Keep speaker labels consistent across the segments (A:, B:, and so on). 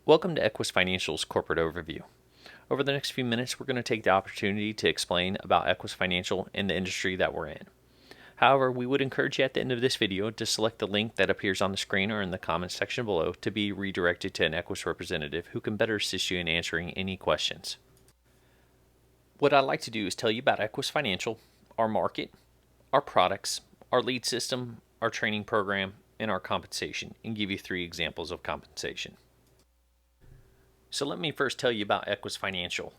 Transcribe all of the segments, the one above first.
A: Welcome to Equis Financial's corporate overview. Over the next few minutes, we're going to take the opportunity to explain about Equis Financial and the industry that we're in. However, we would encourage you at the end of this video to select the link that appears on the screen or in the comments section below to be redirected to an Equis representative who can better assist you in answering any questions. What I'd like to do is tell you about Equis Financial, our market, our products, our lead system, our training program, and our compensation, and give you 3 examples of compensation. So let me first tell you about Equis Financial.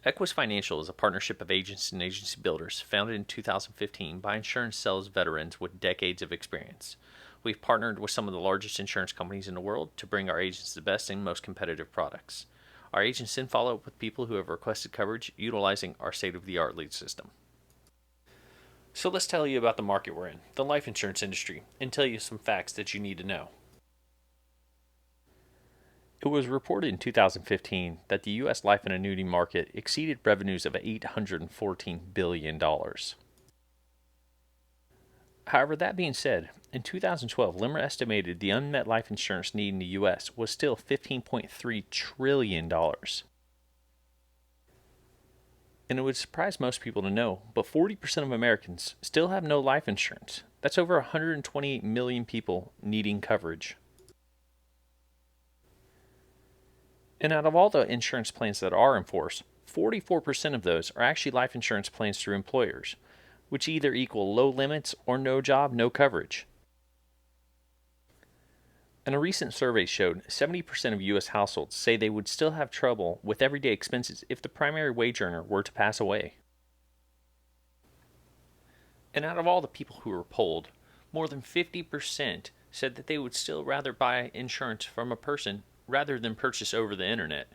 A: Equis Financial is a partnership of agents and agency builders founded in 2015 by insurance sales veterans with decades of experience. We've partnered with some of the largest insurance companies in the world to bring our agents the best and most competitive products. Our agents then follow up with people who have requested coverage utilizing our state-of-the-art lead system. So let's tell you about the market we're in, the life insurance industry, and tell you some facts that you need to know. It was reported in 2015 that the U.S. life and annuity market exceeded revenues of $814 billion. However, that being said, in 2012, LIMRA estimated the unmet life insurance need in the U.S. was still $15.3 trillion. And it would surprise most people to know, but 40% of Americans still have no life insurance. That's over 128 million people needing coverage. And out of all the insurance plans that are in force, 44% of those are actually life insurance plans through employers, which either equal low limits or no job, no coverage. And a recent survey showed 70% of U.S. households say they would still have trouble with everyday expenses if the primary wage earner were to pass away. And out of all the people who were polled, more than 50% said that they would still rather buy insurance from a person rather than purchase over the internet.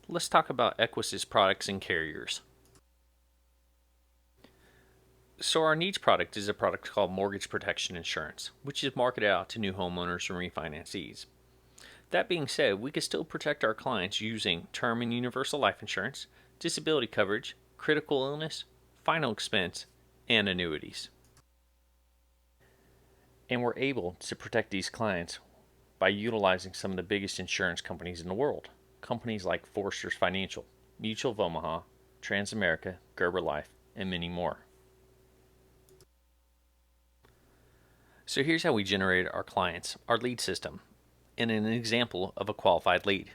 A: Let's talk about Equis' products and carriers. So our niche product is a product called Mortgage Protection Insurance, which is marketed out to new homeowners and refinancees. That being said, we can still protect our clients using term and universal life insurance, disability coverage, critical illness, final expense, and annuities. And we're able to protect these clients by utilizing some of the biggest insurance companies in the world. Companies like Forster's Financial, Mutual of Omaha, Transamerica, Gerber Life, and many more. So here's how we generate our clients, our lead system, and an example of a qualified lead.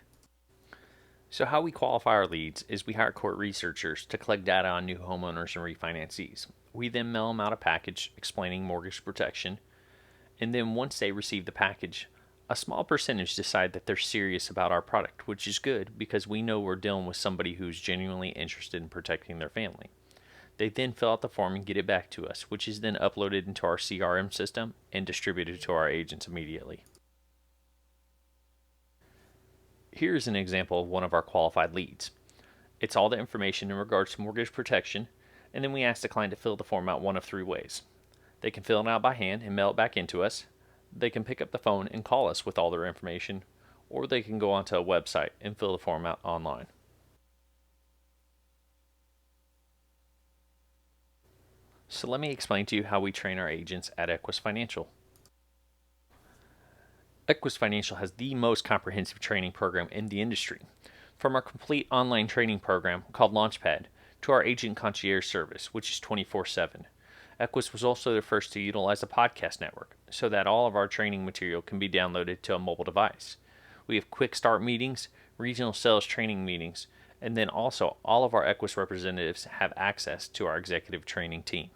A: So how we qualify our leads is we hire court researchers to collect data on new homeowners and refinancees. We then mail them out a package explaining mortgage protection, and then once they receive the package, a small percentage decide that they're serious about our product, which is good because we know we're dealing with somebody who's genuinely interested in protecting their family. They then fill out the form and get it back to us, which is then uploaded into our CRM system and distributed to our agents immediately. Here's an example of one of our qualified leads. It's all the information in regards to mortgage protection, and then we ask the client to fill the form out one of 3 ways. They can fill it out by hand and mail it back into us. They can pick up the phone and call us with all their information, or they can go onto a website and fill the form out online. So let me explain to you how we train our agents at Equis Financial. Equis Financial has the most comprehensive training program in the industry. From our complete online training program called Launchpad to our agent concierge service, which is 24/7. Equis was also the first to utilize a podcast network so that all of our training material can be downloaded to a mobile device. We have quick start meetings, regional sales training meetings, and then also all of our Equis representatives have access to our executive training team.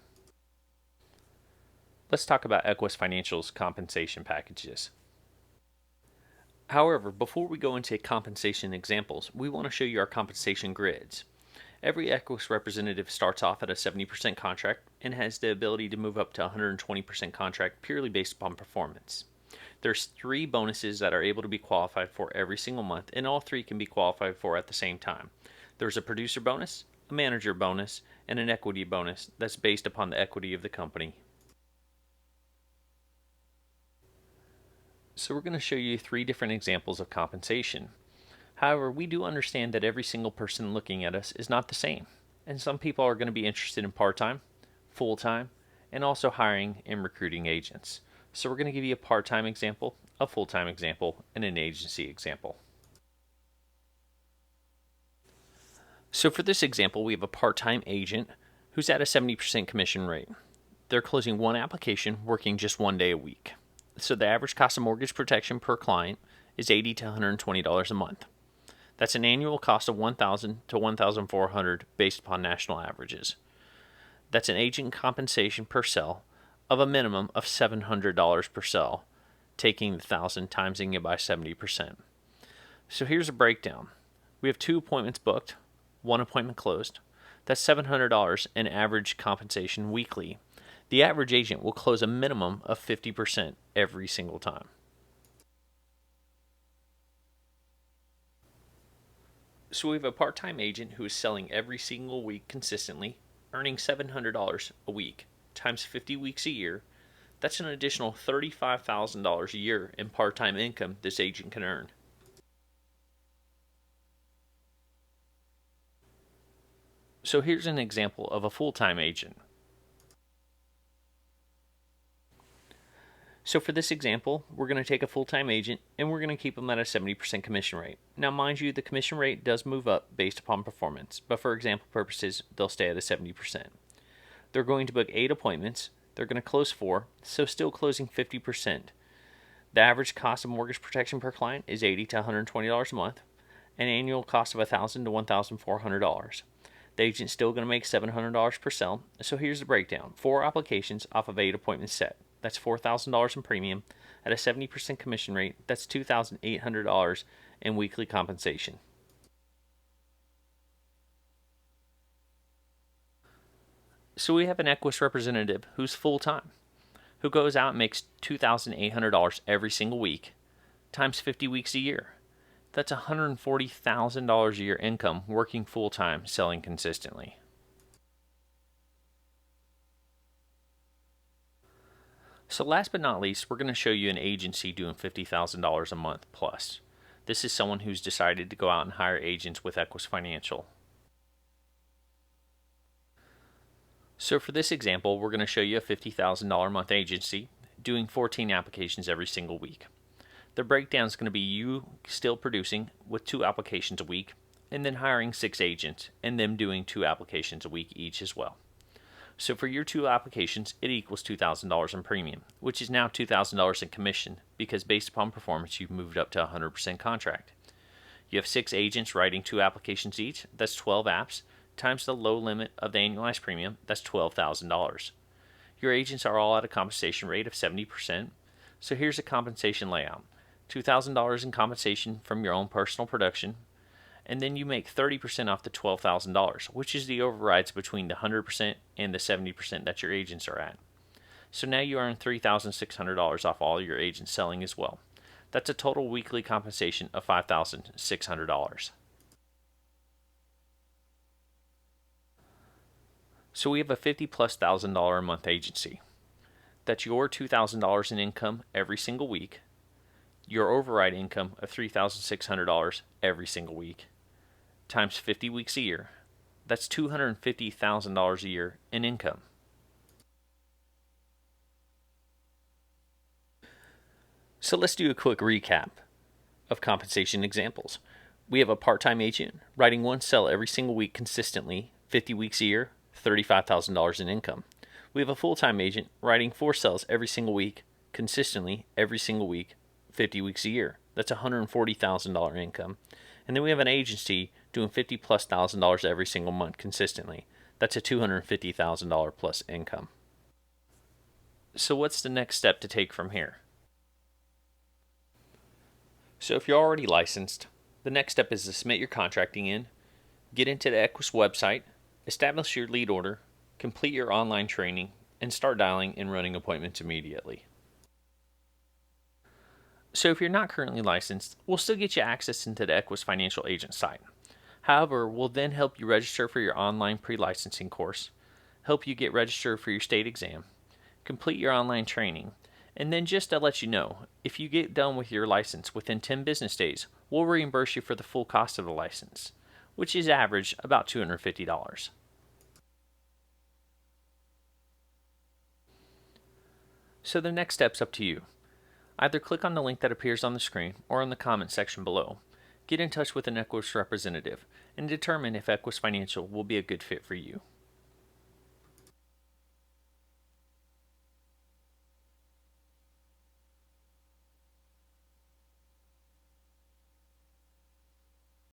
A: Let's talk about Equis Financial's compensation packages. However, before we go into compensation examples, we want to show you our compensation grids. Every Equis representative starts off at a 70% contract and has the ability to move up to 120% contract purely based upon performance. There's 3 bonuses that are able to be qualified for every single month, and all 3 can be qualified for at the same time. There's a producer bonus, a manager bonus, and an equity bonus that's based upon the equity of the company. So we're going to show you 3 different examples of compensation. However, we do understand that every single person looking at us is not the same, and some people are going to be interested in part-time, full-time, and also hiring and recruiting agents. So we're going to give you a part-time example a full-time example, and an agency example. So for this example, we have a part-time agent who's at a 70% commission rate. They're closing one application, working just 1 day a week. So the average cost of mortgage protection per client is $80 to $120 a month. That's an annual cost of $1,000 to $1,400 based upon national averages. That's an agent compensation per sell of a minimum of $700 per sell, taking the 1,000 timesing it by 70%. So here's a breakdown. We have 2 appointments booked, 1 appointment closed. That's $700 in average compensation weekly. The average agent will close a minimum of 50% every single time. So we have a part-time agent who is selling every single week consistently, earning $700 a week times 50 weeks a year. That's an additional $35,000 a year in part-time income this agent can earn. So here's an example of a full-time agent. So for this example, we're going to take a full-time agent and we're going to keep them at a 70% commission rate. Now mind you, the commission rate does move up based upon performance, but for example purposes, they'll stay at a 70%. They're going to book 8 appointments, they're going to close 4, so still closing 50%. The average cost of mortgage protection per client is $80 to $120 a month, an annual cost of $1,000 to $1,400. The agent's still going to make $700 per sell, so here's the breakdown. 4 applications off of 8 appointments set. That's $4,000 in premium at a 70% commission rate. That's $2,800 in weekly compensation. So we have an equis representative who's full-time, who goes out and makes $2,800 every single week, times 50 weeks a year. That's $140,000 a year income working full-time, selling consistently. So last but not least, we're going to show you an agency doing $50,000 a month plus. This is someone who's decided to go out and hire agents with Equis Financial. So for this example, we're going to show you a $50,000 a month agency doing 14 applications every single week. The breakdown is going to be you still producing with 2 applications a week, and then hiring 6 agents and them doing 2 applications a week each as well. So for your 2 applications, it equals $2,000 in premium, which is now $2,000 in commission because based upon performance, you've moved up to 100% contract. You have 6 agents writing 2 applications each, that's 12 apps, times the low limit of the annualized premium, that's $12,000. Your agents are all at a compensation rate of 70%, so here's a compensation layout. $2,000 in compensation from your own personal production, and then you make 30% off the $12,000, which is the overrides between the 100% and the 70% that your agents are at. So now you earn $3,600 off all your agents selling as well. That's a total weekly compensation of $5,600. So we have a $50,000+ a month agency. That's your $2,000 in income every single week, your override income of $3,600 every single week, times 50 weeks a year. That's $250,000 a year in income. So let's do a quick recap of compensation examples. We have a part-time agent writing 1 sell every single week consistently, 50 weeks a year, $35,000 in income. We have a full-time agent writing 4 sells every single week, consistently every single week, 50 weeks a year. That's $140,000 income. And then we have an agency doing $50,000+ every single month consistently. That's a $250,000+ income. So what's the next step to take from here? So if you're already licensed, the next step is to submit your contracting in, get into the Equis website, establish your lead order, complete your online training, and start dialing and running appointments immediately. So if you're not currently licensed, we'll still get you access into the Equis Financial Agent site. However, we'll then help you register for your online pre-licensing course, help you get registered for your state exam, complete your online training, and then just to let you know, if you get done with your license within 10 business days, we'll reimburse you for the full cost of the license, which is average about $250. So the next step's up to you. Either click on the link that appears on the screen or in the comment section below. Get in touch with an Equus representative and determine if Equus Financial will be a good fit for you.